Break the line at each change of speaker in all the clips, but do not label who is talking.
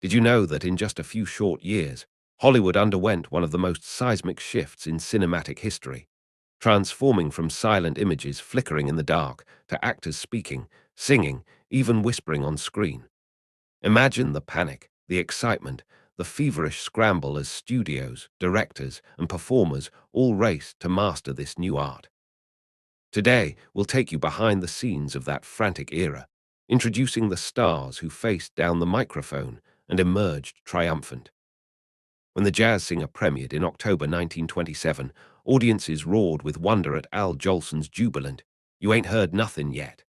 Did you know that in just a few short years, Hollywood underwent one of the most seismic shifts in cinematic history, transforming from silent images flickering in the dark to actors speaking, singing, even whispering on screen? Imagine the panic, the excitement, the feverish scramble as studios, directors, and performers all raced to master this new art. Today, we'll take you behind the scenes of that frantic era, introducing the stars who faced down the microphone and emerged triumphant. When the jazz singer premiered in October 1927, audiences roared with wonder at Al Jolson's jubilant, "You ain't heard nothing yet."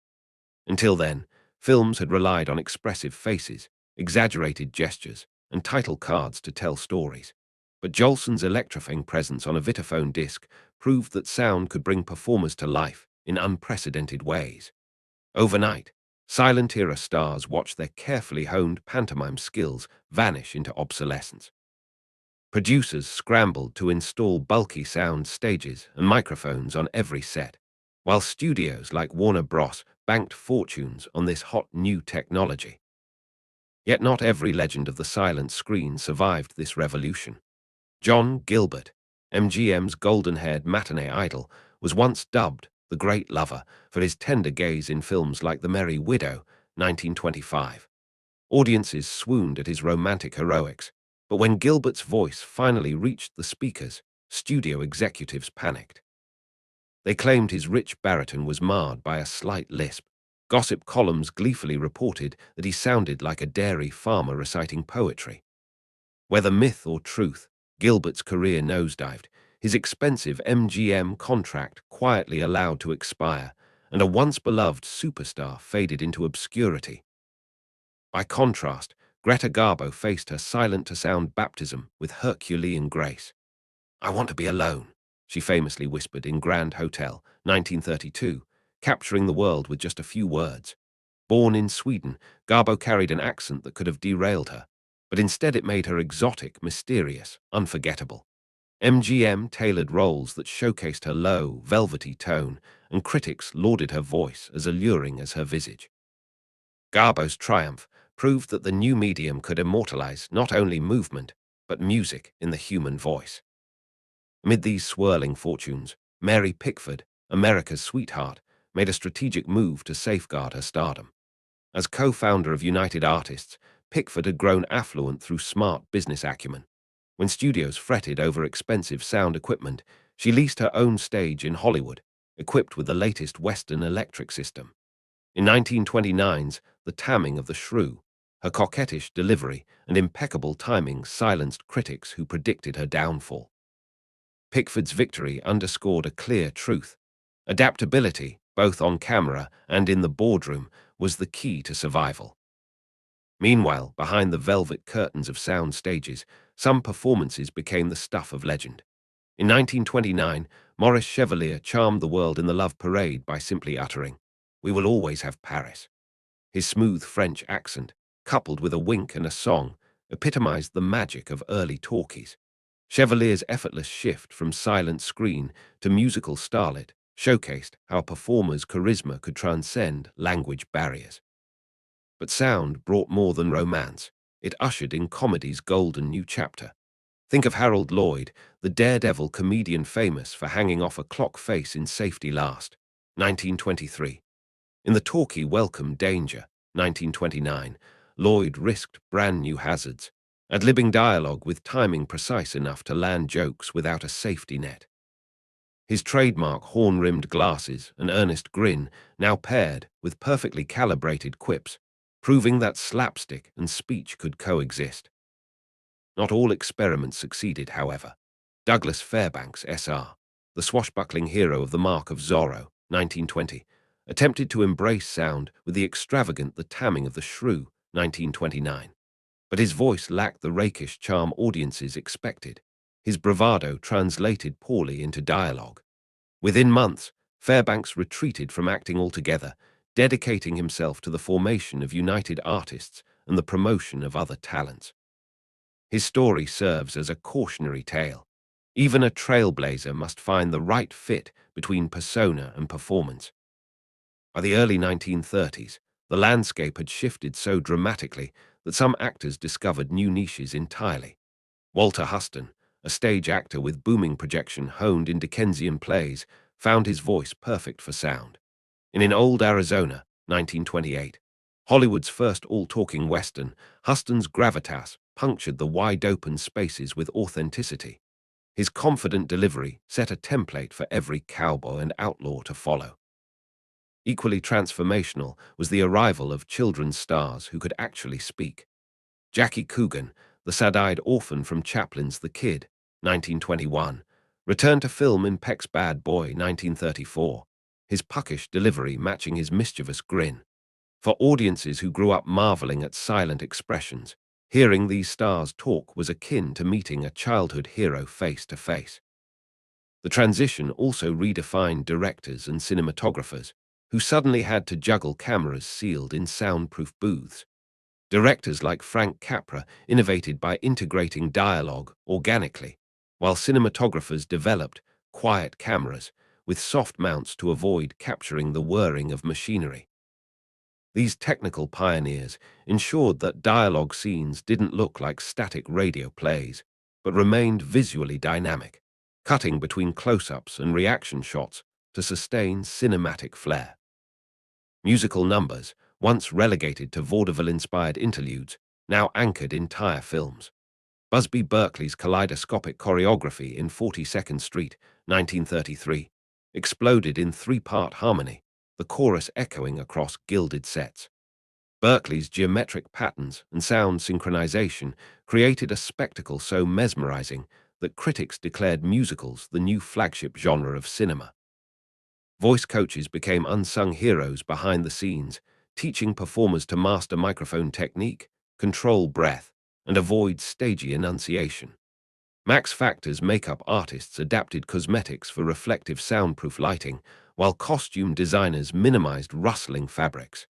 Until then, films had relied on expressive faces, exaggerated gestures, and title cards to tell stories. But Jolson's electrifying presence on a Vitaphone disc proved that sound could bring performers to life in unprecedented ways. Overnight, silent-era stars watched their carefully honed pantomime skills vanish into obsolescence. Producers scrambled to install bulky sound stages and microphones on every set, while studios like Warner Bros. Banked fortunes on this hot new technology. Yet not every legend of the silent screen survived this revolution. John Gilbert, MGM's golden-haired matinee idol, was once dubbed the Great Lover for his tender gaze in films like The Merry Widow, 1925. Audiences swooned at his romantic heroics, but when Gilbert's voice finally reached the speakers, studio executives panicked. They claimed his rich baritone was marred by a slight lisp. Gossip columns gleefully reported that he sounded like a dairy farmer reciting poetry. Whether myth or truth, Gilbert's career nosedived, his expensive MGM contract quietly allowed to expire, and a once-beloved superstar faded into obscurity. By contrast, Greta Garbo faced her silent-to-sound baptism with Herculean grace. "I want to be alone," she famously whispered in Grand Hotel, 1932, capturing the world with just a few words. Born in Sweden, Garbo carried an accent that could have derailed her, but instead it made her exotic, mysterious, unforgettable. MGM tailored roles that showcased her low, velvety tone, and critics lauded her voice as alluring as her visage. Garbo's triumph proved that the new medium could immortalize not only movement, but music in the human voice. Amid these swirling fortunes, Mary Pickford, America's sweetheart, made a strategic move to safeguard her stardom. As co-founder of United Artists, Pickford had grown affluent through smart business acumen. When studios fretted over expensive sound equipment, she leased her own stage in Hollywood, equipped with the latest Western electric system. In 1929's The Taming of the Shrew, her coquettish delivery and impeccable timing silenced critics who predicted her downfall. Pickford's victory underscored a clear truth. Adaptability, both on camera and in the boardroom, was the key to survival. Meanwhile, behind the velvet curtains of sound stages, some performances became the stuff of legend. In 1929, Maurice Chevalier charmed the world in The Love Parade by simply uttering, "We will always have Paris." His smooth French accent, coupled with a wink and a song, epitomized the magic of early talkies. Chevalier's effortless shift from silent screen to musical starlet showcased how a performer's charisma could transcend language barriers. But sound brought more than romance. It ushered in comedy's golden new chapter. Think of Harold Lloyd, the daredevil comedian famous for hanging off a clock face in Safety Last, 1923. In the talkie Welcome Danger, 1929, Lloyd risked brand new hazards, ad-libbing dialogue with timing precise enough to land jokes without a safety net. His trademark horn-rimmed glasses and earnest grin now paired with perfectly calibrated quips, proving that slapstick and speech could coexist. Not all experiments succeeded, however. Douglas Fairbanks, S.R., the swashbuckling hero of The Mark of Zorro, 1920, attempted to embrace sound with the extravagant The Taming of the Shrew, 1929. But his voice lacked the rakish charm audiences expected. His bravado translated poorly into dialogue. Within months, Fairbanks retreated from acting altogether, dedicating himself to the formation of United Artists and the promotion of other talents. His story serves as a cautionary tale. Even a trailblazer must find the right fit between persona and performance. By the early 1930s, The landscape had shifted so dramatically that some actors discovered new niches entirely. Walter Huston, a stage actor with booming projection honed in Dickensian plays, found his voice perfect for sound. In Old Arizona, 1928, Hollywood's first all-talking Western, Huston's gravitas punctured the wide-open spaces with authenticity. His confident delivery set a template for every cowboy and outlaw to follow. Equally transformational was the arrival of children's stars who could actually speak. Jackie Coogan, the sad-eyed orphan from Chaplin's The Kid, 1921, returned to film in Peck's Bad Boy, 1934, his puckish delivery matching his mischievous grin. For audiences who grew up marveling at silent expressions, hearing these stars talk was akin to meeting a childhood hero face to face. The transition also redefined directors and cinematographers, who suddenly had to juggle cameras sealed in soundproof booths. Directors like Frank Capra innovated by integrating dialogue organically, while cinematographers developed quiet cameras with soft mounts to avoid capturing the whirring of machinery. These technical pioneers ensured that dialogue scenes didn't look like static radio plays, but remained visually dynamic, cutting between close-ups and reaction shots to sustain cinematic flair. Musical numbers, once relegated to vaudeville-inspired interludes, now anchored entire films. Busby Berkeley's kaleidoscopic choreography in 42nd Street, 1933, exploded in three-part harmony, the chorus echoing across gilded sets. Berkeley's geometric patterns and sound synchronization created a spectacle so mesmerizing that critics declared musicals the new flagship genre of cinema. Voice coaches became unsung heroes behind the scenes, teaching performers to master microphone technique, control breath, and avoid stagey enunciation. Max Factor's makeup artists adapted cosmetics for reflective soundproof lighting, while costume designers minimized rustling fabrics.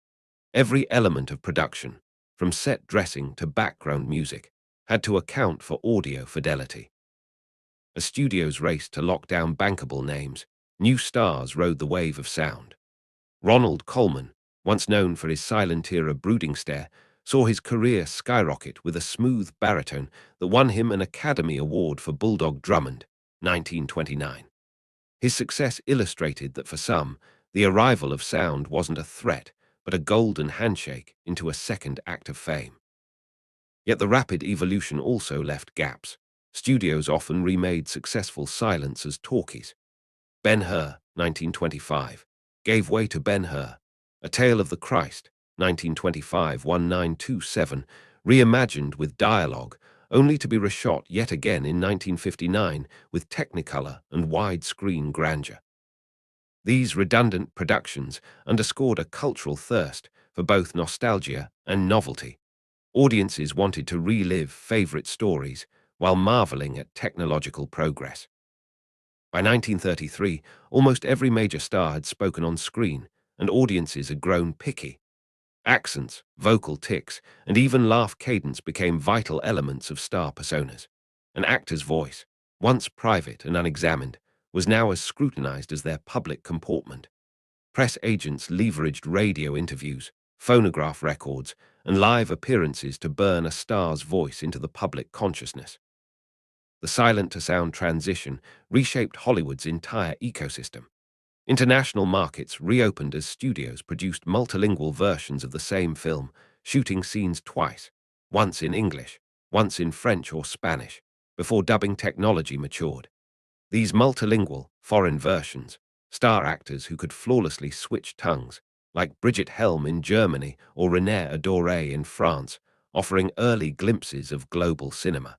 Every element of production, from set dressing to background music, had to account for audio fidelity. As studios raced to lock down bankable names, new stars rode the wave of sound. Ronald Colman, once known for his silent-era brooding stare, saw his career skyrocket with a smooth baritone that won him an Academy Award for Bulldog Drummond, 1929. His success illustrated that for some, the arrival of sound wasn't a threat, but a golden handshake into a second act of fame. Yet the rapid evolution also left gaps. Studios often remade successful silence as talkies. Ben-Hur, 1925, gave way to Ben-Hur, A Tale of the Christ, 1925-1927, reimagined with dialogue, only to be reshot yet again in 1959 with Technicolor and widescreen grandeur. These redundant productions underscored a cultural thirst for both nostalgia and novelty. Audiences wanted to relive favorite stories while marveling at technological progress. By 1933, almost every major star had spoken on screen, and audiences had grown picky. Accents, vocal tics, and even laugh cadence became vital elements of star personas. An actor's voice, once private and unexamined, was now as scrutinized as their public comportment. Press agents leveraged radio interviews, phonograph records, and live appearances to burn a star's voice into the public consciousness. The silent-to-sound transition reshaped Hollywood's entire ecosystem. International markets reopened as studios produced multilingual versions of the same film, shooting scenes twice, once in English, once in French or Spanish, before dubbing technology matured. These multilingual, foreign versions, star actors who could flawlessly switch tongues, like Brigitte Helm in Germany or René Adoré in France, offering early glimpses of global cinema.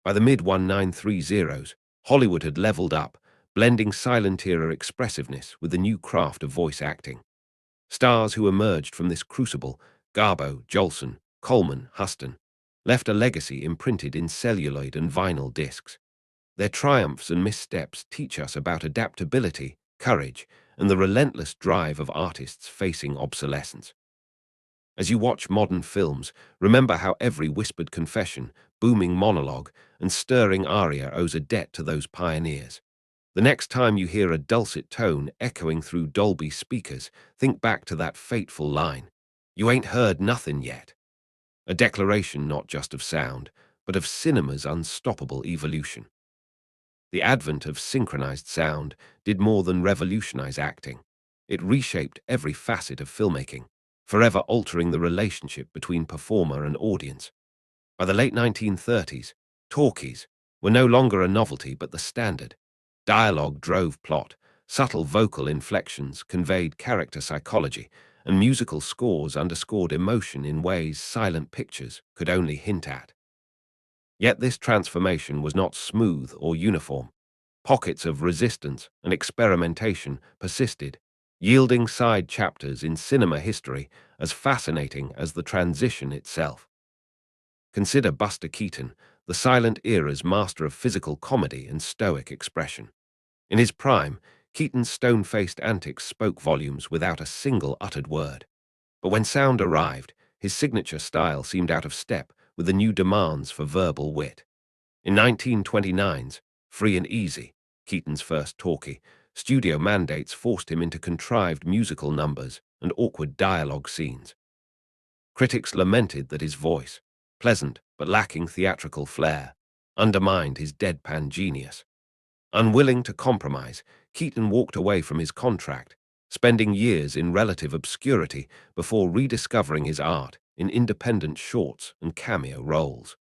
By the mid-1930s, Hollywood had leveled up, blending silent-era expressiveness with the new craft of voice acting. Stars who emerged from this crucible, Garbo, Jolson, Coleman, Huston, left a legacy imprinted in celluloid and vinyl discs. Their triumphs and missteps teach us about adaptability, courage, and the relentless drive of artists facing obsolescence. As you watch modern films, remember how every whispered confession, booming monologue, and stirring aria owes a debt to those pioneers. The next time you hear a dulcet tone echoing through Dolby speakers, think back to that fateful line, "You ain't heard nothing yet." A declaration not just of sound, but of cinema's unstoppable evolution. The advent of synchronized sound did more than revolutionize acting. It reshaped every facet of filmmaking, forever altering the relationship between performer and audience. By the late 1930s, talkies were no longer a novelty but the standard. Dialogue drove plot, subtle vocal inflections conveyed character psychology, and musical scores underscored emotion in ways silent pictures could only hint at. Yet this transformation was not smooth or uniform. Pockets of resistance and experimentation persisted, yielding side chapters in cinema history as fascinating as the transition itself. Consider Buster Keaton, the silent era's master of physical comedy and stoic expression. In his prime, Keaton's stone-faced antics spoke volumes without a single uttered word. But when sound arrived, his signature style seemed out of step with the new demands for verbal wit. In 1929's Free and Easy, Keaton's first talkie, studio mandates forced him into contrived musical numbers and awkward dialogue scenes. Critics lamented that his voice, pleasant but lacking theatrical flair, undermined his deadpan genius. Unwilling to compromise, Keaton walked away from his contract, spending years in relative obscurity before rediscovering his art in independent shorts and cameo roles.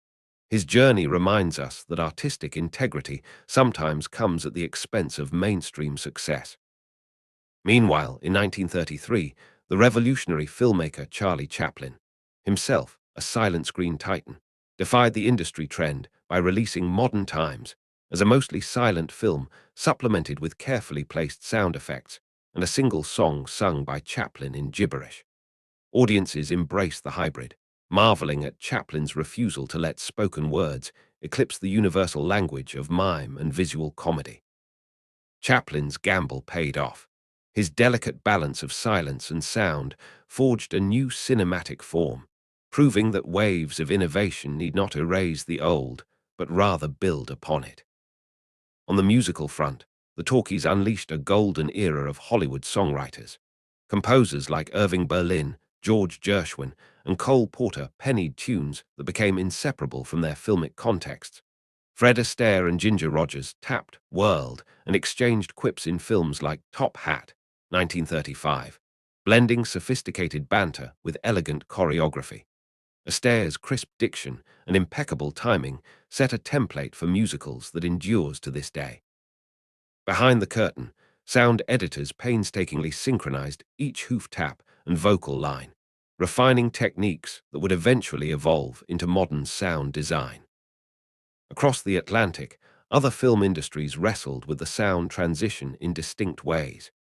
His journey reminds us that artistic integrity sometimes comes at the expense of mainstream success. Meanwhile, in 1933, the revolutionary filmmaker Charlie Chaplin, himself a silent screen titan, defied the industry trend by releasing Modern Times as a mostly silent film supplemented with carefully placed sound effects and a single song sung by Chaplin in gibberish. Audiences embraced the hybrid, marveling at Chaplin's refusal to let spoken words eclipse the universal language of mime and visual comedy. Chaplin's gamble paid off. His delicate balance of silence and sound forged a new cinematic form, proving that waves of innovation need not erase the old, but rather build upon it. On the musical front, the talkies unleashed a golden era of Hollywood songwriters. Composers like Irving Berlin, George Gershwin, and Cole Porter pennied tunes that became inseparable from their filmic contexts. Fred Astaire and Ginger Rogers tapped world and exchanged quips in films like Top Hat, 1935, blending sophisticated banter with elegant choreography. Astaire's crisp diction and impeccable timing set a template for musicals that endures to this day. Behind the curtain, sound editors painstakingly synchronized each hoof tap and vocal line, refining techniques that would eventually evolve into modern sound design. Across the Atlantic, other film industries wrestled with the sound transition in distinct ways.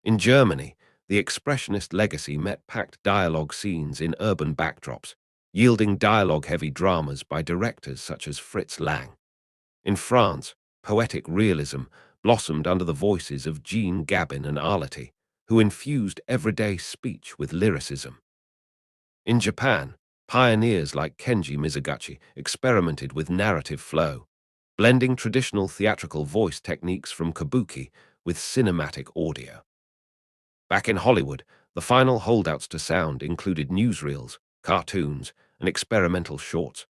In Germany, the expressionist legacy met packed dialogue scenes in urban backdrops, yielding dialogue-heavy dramas by directors such as Fritz Lang. In France, poetic realism blossomed under the voices of Jean Gabin and Arletty, who infused everyday speech with lyricism. In Japan, pioneers like Kenji Mizoguchi experimented with narrative flow, blending traditional theatrical voice techniques from kabuki with cinematic audio. Back in Hollywood, the final holdouts to sound included newsreels, cartoons, and experimental shorts.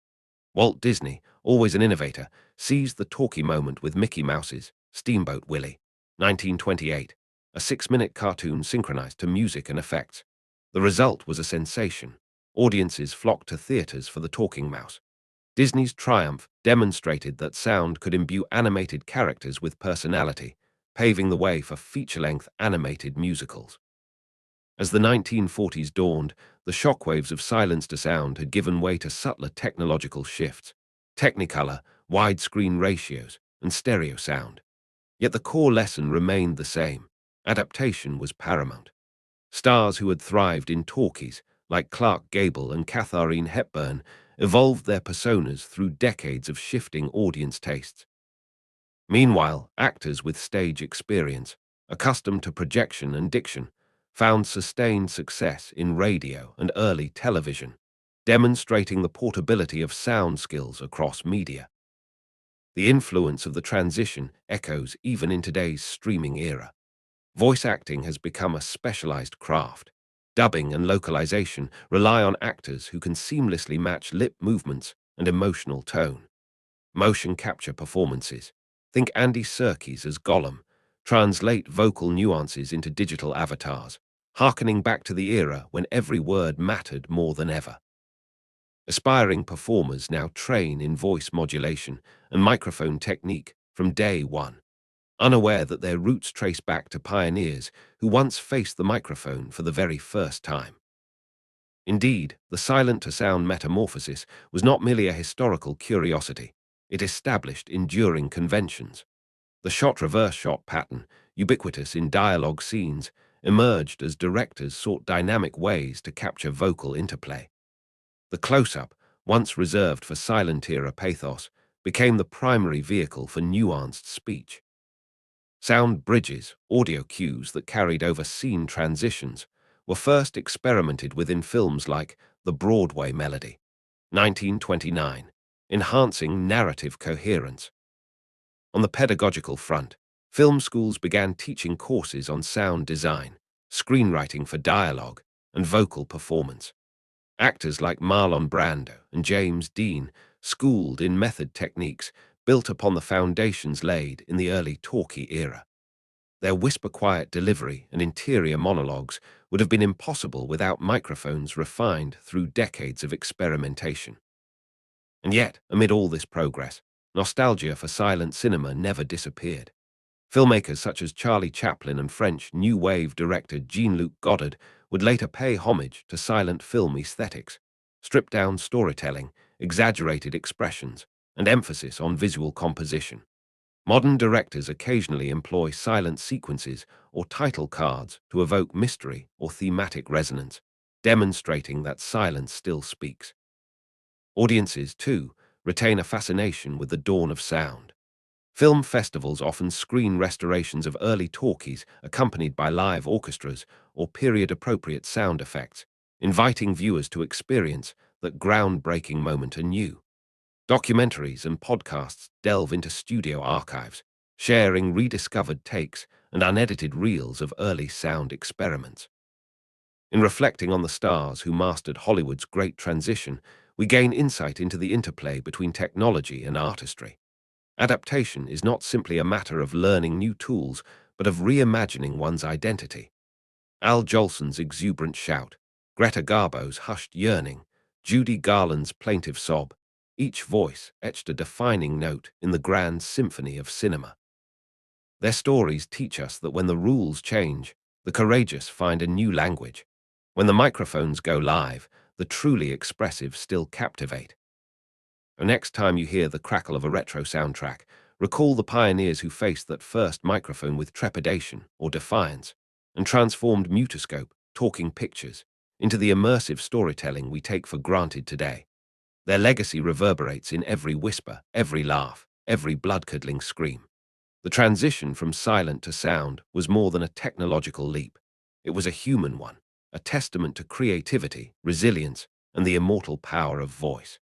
Walt Disney, always an innovator, seized the talkie moment with Mickey Mouse's Steamboat Willie, 1928, a 6-minute cartoon synchronized to music and effects. The result was a sensation. Audiences flocked to theaters for the talking mouse. Disney's triumph demonstrated that sound could imbue animated characters with personality, paving the way for feature-length animated musicals. As the 1940s dawned, the shockwaves of silence to sound had given way to subtler technological shifts, Technicolor, widescreen ratios, and stereo sound. Yet the core lesson remained the same. Adaptation was paramount. Stars who had thrived in talkies, like Clark Gable and Katharine Hepburn, evolved their personas through decades of shifting audience tastes. Meanwhile, actors with stage experience, accustomed to projection and diction, found sustained success in radio and early television, demonstrating the portability of sound skills across media. The influence of the transition echoes even in today's streaming era. Voice acting has become a specialized craft. Dubbing and localization rely on actors who can seamlessly match lip movements and emotional tone. Motion capture performances. Think Andy Serkis as Gollum. Translate vocal nuances into digital avatars, harkening back to the era when every word mattered more than ever. Aspiring performers now train in voice modulation and microphone technique from day one, unaware that their roots trace back to pioneers who once faced the microphone for the very first time. Indeed, the silent-to-sound metamorphosis was not merely a historical curiosity. It established enduring conventions. The shot-reverse shot pattern, ubiquitous in dialogue scenes, emerged as directors sought dynamic ways to capture vocal interplay. The close-up, once reserved for silent-era pathos, became the primary vehicle for nuanced speech. Sound bridges, audio cues that carried over scene transitions, were first experimented with in films like The Broadway Melody, 1929, enhancing narrative coherence. On the pedagogical front, film schools began teaching courses on sound design, screenwriting for dialogue, and vocal performance. Actors like Marlon Brando and James Dean, schooled in method techniques, built upon the foundations laid in the early Talkie era. Their whisper-quiet delivery and interior monologues would have been impossible without microphones refined through decades of experimentation. And yet, amid all this progress, nostalgia for silent cinema never disappeared. Filmmakers such as Charlie Chaplin and French New Wave director Jean-Luc Godard would later pay homage to silent film aesthetics, stripped-down storytelling, exaggerated expressions, and emphasis on visual composition. Modern directors occasionally employ silent sequences or title cards to evoke mystery or thematic resonance, demonstrating that silence still speaks. Audiences, too, retain a fascination with the dawn of sound. Film festivals often screen restorations of early talkies accompanied by live orchestras or period-appropriate sound effects, inviting viewers to experience that groundbreaking moment anew. Documentaries and podcasts delve into studio archives, sharing rediscovered takes and unedited reels of early sound experiments. In reflecting on the stars who mastered Hollywood's great transition, we gain insight into the interplay between technology and artistry. Adaptation is not simply a matter of learning new tools, but of reimagining one's identity. Al Jolson's exuberant shout, Greta Garbo's hushed yearning, Judy Garland's plaintive sob, each voice etched a defining note in the grand symphony of cinema. Their stories teach us that when the rules change, the courageous find a new language. When the microphones go live, the truly expressive still captivate. The next time you hear the crackle of a retro soundtrack, recall the pioneers who faced that first microphone with trepidation or defiance and transformed mutoscope, talking pictures, into the immersive storytelling we take for granted today. Their legacy reverberates in every whisper, every laugh, every blood-curdling scream. The transition from silent to sound was more than a technological leap. It was a human one, a testament to creativity, resilience, and the immortal power of voice.